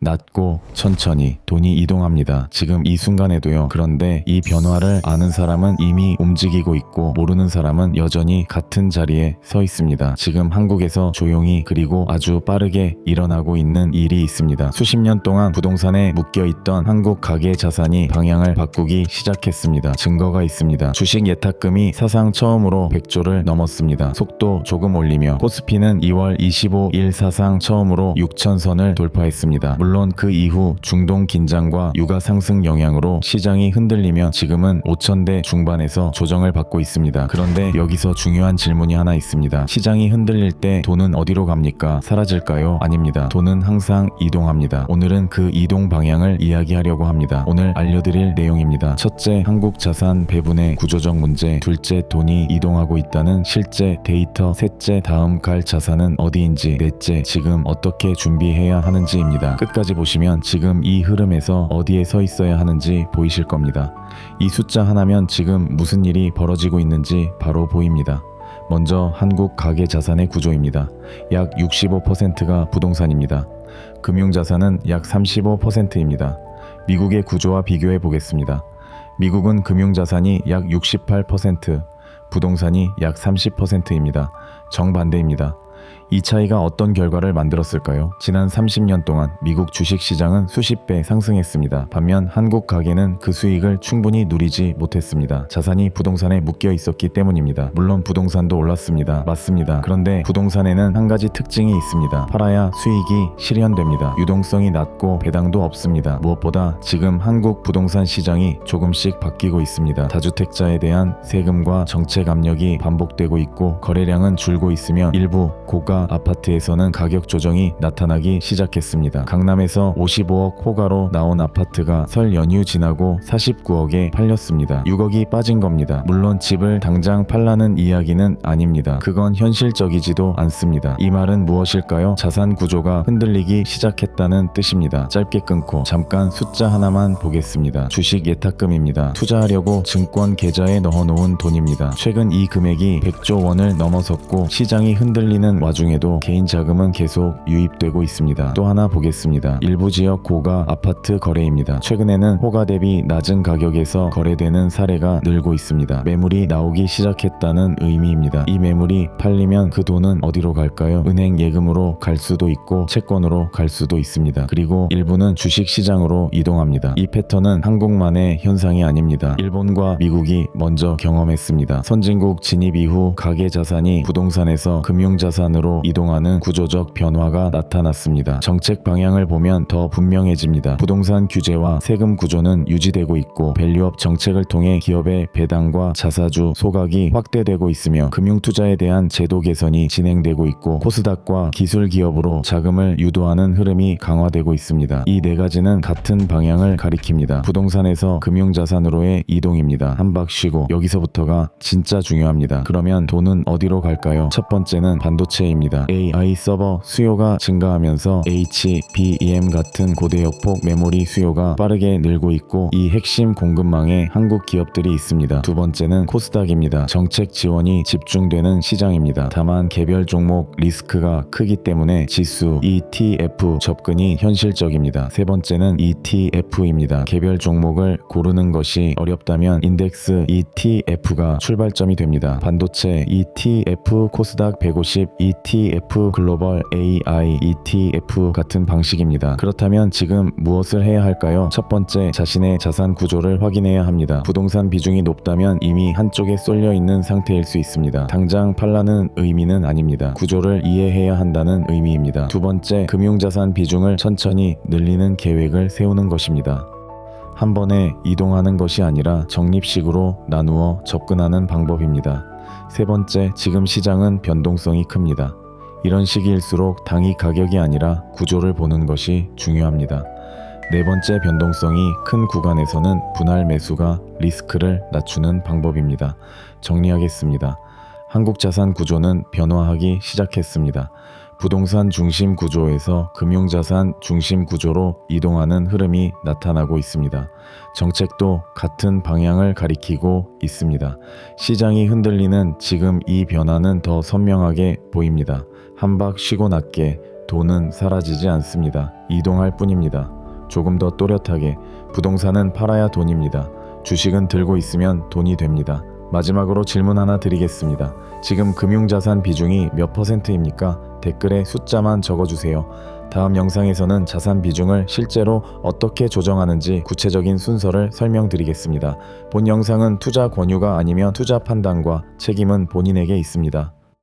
낮고 천천히 돈이 이동합니다. 지금 이 순간에도요. 그런데 이 변화를 아는 사람은 이미 움직이고 있고 모르는 사람은 여전히 같은 자리에 서 있습니다. 지금 한국에서 조용히 그리고 아주 빠르게 일어나고 있는 일이 있습니다. 수십 년 동안 부동산에 묶여있던 한국 가계 자산이 방향을 바꾸기 시작했습니다. 증거가 있습니다. 주식 예탁금이 사상 처음으로 100조를 넘었습니다. 속도 조금 올리며 코스피는 2월 25일 사상 처음으로 6,000선을 돌파했습니다. 물론 그 이후 중동 긴장과 유가 상승 영향으로 시장이 흔들리며 지금은 5,000대 중반에서 조정을 받고 있습니다. 그런데 여기서 중요한 질문이 하나 있습니다. 시장이 흔들릴 때 돈은 어디로 갑니까? 사라질까요? 아닙니다. 돈은 항상 이동합니다. 오늘은 그 이동 방향을 이야기하려고 합니다. 오늘 알려드릴 내용입니다. 첫째, 한국 자산 배분의 구조적 문제. 둘째, 돈이 이동하고 있다는 실제 데이터. 셋째, 다음 갈 자산은 어디인지. 넷째, 지금 어떻게 준비해야 하는지입니다. 끝까지 보시면 지금 이 흐름에서 어디에 서 있어야 하는지 보이실 겁니다. 이 숫자 하나면 지금 무슨 일이 벌어지고 있는지 바로 보입니다. 먼저 한국 가계 자산의 구조입니다. 약 65%가 부동산입니다. 금융자산은 약 35%입니다. 미국의 구조와 비교해 보겠습니다. 미국은 금융자산이 약 68%, 부동산이 약 30%입니다. 정반대입니다. 이 차이가 어떤 결과를 만들었을까요? 지난 30년 동안 미국 주식시장은 수십 배 상승했습니다. 반면 한국 가계는 그 수익을 충분히 누리지 못했습니다. 자산이 부동산에 묶여 있었기 때문입니다. 물론 부동산도 올랐습니다. 맞습니다. 그런데 부동산에는 한 가지 특징이 있습니다. 팔아야 수익이 실현됩니다. 유동성이 낮고 배당도 없습니다. 무엇보다 지금 한국 부동산 시장이 조금씩 바뀌고 있습니다. 다주택자에 대한 세금과 정책 압력이 반복되고 있고 거래량은 줄고 있으며 일부 고가 아파트에서는 가격 조정이 나타나기 시작했습니다. 강남에서 55억 호가로 나온 아파트가 설 연휴 지나고 49억에 팔렸습니다. 6억이 빠진 겁니다. 물론 집을 당장 팔라는 이야기는 아닙니다. 그건 현실적이지도 않습니다. 이 말은 무엇일까요? 자산 구조가 흔들리기 시작했다는 뜻입니다. 짧게 끊고 잠깐 숫자 하나만 보겠습니다. 주식 예탁금입니다. 투자하려고 증권 계좌에 넣어놓은 돈입니다. 최근 이 금액이 100조 원을 넘어섰고 시장이 흔들리는 와중에도 개인 자금은 계속 유입되고 있습니다. 또 하나 보겠습니다. 일부 지역 고가 아파트 거래입니다. 최근에는 호가 대비 낮은 가격에서 거래되는 사례가 늘고 있습니다. 매물이 나오기 시작했다는 의미입니다. 이 매물이 팔리면 그 돈은 어디로 갈까요? 은행 예금으로 갈 수도 있고 채권으로 갈 수도 있습니다. 그리고 일부는 주식 시장으로 이동합니다. 이 패턴은 한국만의 현상이 아닙니다. 일본과 미국이 먼저 경험했습니다. 선진국 진입 이후 가계 자산이 부동산에서 금융자산으로 이동하는 구조적 변화가 나타났습니다. 정책 방향을 보면 더 분명해집니다. 부동산 규제와 세금 구조는 유지되고 있고 밸류업 정책을 통해 기업의 배당과 자사주 소각이 확대되고 있으며 금융투자에 대한 제도 개선이 진행되고 있고 코스닥과 기술 기업으로 자금을 유도하는 흐름이 강화되고 있습니다. 이 네 가지는 같은 방향을 가리킵니다. 부동산에서 금융자산으로의 이동입니다. 한 박 쉬고 여기서부터가 진짜 중요합니다. 그러면 돈은 어디로 갈까요? 첫 번째는 반도체입니다. AI 서버 수요가 증가하면서 HBM 같은 고대역폭 메모리 수요가 빠르게 늘고 있고 이 핵심 공급망에 한국 기업들이 있습니다. 두 번째는 코스닥입니다. 정책 지원이 집중되는 시장입니다. 다만 개별 종목 리스크가 크기 때문에 지수 ETF 접근이 현실적입니다. 세 번째는 ETF입니다. 개별 종목을 고르는 것이 어렵다면 인덱스 ETF가 출발점이 됩니다. 반도체 ETF 코스닥 150 ETF 글로벌 AI ETF 같은 방식입니다. 그렇다면 지금 무엇을 해야 할까요? 첫 번째, 자신의 자산 구조를 확인해야 합니다. 부동산 비중이 높다면 이미 한쪽에 쏠려 있는 상태일 수 있습니다. 당장 팔라는 의미는 아닙니다. 구조를 이해해야 한다는 의미입니다. 두 번째, 금융자산 비중을 천천히 늘리는 계획을 세우는 것입니다. 한 번에 이동하는 것이 아니라 적립식으로 나누어 접근하는 방법입니다. 세 번째, 지금 시장은 변동성이 큽니다. 이런 시기일수록 단기 가격이 아니라 구조를 보는 것이 중요합니다. 네 번째, 변동성이 큰 구간에서는 분할 매수가 리스크를 낮추는 방법입니다. 정리하겠습니다. 한국 자산 구조는 변화하기 시작했습니다. 부동산 중심 구조에서 금융자산 중심 구조로 이동하는 흐름이 나타나고 있습니다. 정책도 같은 방향을 가리키고 있습니다. 시장이 흔들리는 지금 이 변화는 더 선명하게 보입니다. 한 박 쉬고 낮게 돈은 사라지지 않습니다. 이동할 뿐입니다. 조금 더 또렷하게 부동산은 팔아야 돈입니다. 주식은 들고 있으면 돈이 됩니다. 마지막으로 질문 하나 드리겠습니다. 지금 금융자산 비중이 몇 %입니까? 댓글에 숫자만 적어주세요. 다음 영상에서는 자산 비중을 실제로 어떻게 조정하는지 구체적인 순서를 설명드리겠습니다. 본 영상은 투자 권유가 아니면 투자 판단과 책임은 본인에게 있습니다.